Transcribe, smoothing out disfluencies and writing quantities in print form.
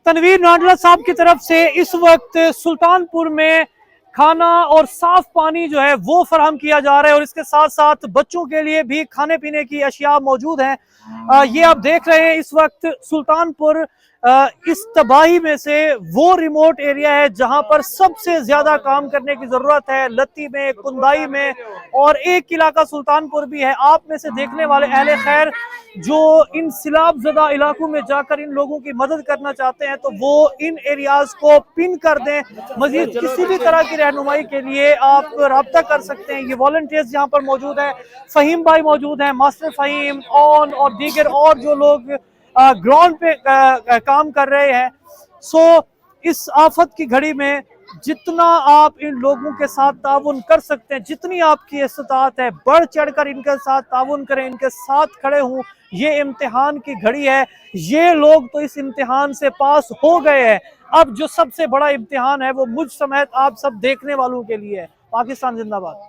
तनवीर नाडला साहब की तरफ से इस वक्त सुल्तानपुर में खाना और साफ पानी जो है वो फराहम किया जा रहा है और इसके साथ साथ बच्चों के लिए भी खाने पीने की अशिया मौजूद हैं। ये आप देख रहे हैं इस वक्त सुल्तानपुर इस तबाही में से वो रिमोट एरिया है जहां पर सबसे ज्यादा काम करने की जरूरत है। लत्ती में, कुंदाई में और एक इलाका सुल्तानपुर भी है। आप में से देखने वाले अहले खैर जो इन सिलाब ज़दा इलाकों में जाकर इन लोगों की मदद करना चाहते हैं तो वो इन एरियाज को पिन कर दें। मजीद किसी भी तरह की रहनुमाई के लिए आप रब्ता कर सकते हैं। ये वॉलंटियर्स यहाँ पर मौजूद है, फ़हीम भाई मौजूद हैं, मास्टर फ़हीम ऑन और दीगर और जो लोग ग्राउंड पे काम कर रहे हैं। सो इस आफत की घड़ी में जितना आप इन लोगों के साथ ताउन कर सकते हैं, जितनी आपकी इस्तात है, बढ़ चढ़कर इनके साथ ताउन करें, इनके साथ खड़े हों। ये इम्तिहान की घड़ी है। ये लोग तो इस इम्तिहान से पास हो गए हैं। अब जो सबसे बड़ा इम्तिहान है वो मुझ समेत आप सब देखने वालों के लिए है। पाकिस्तान जिंदाबाद।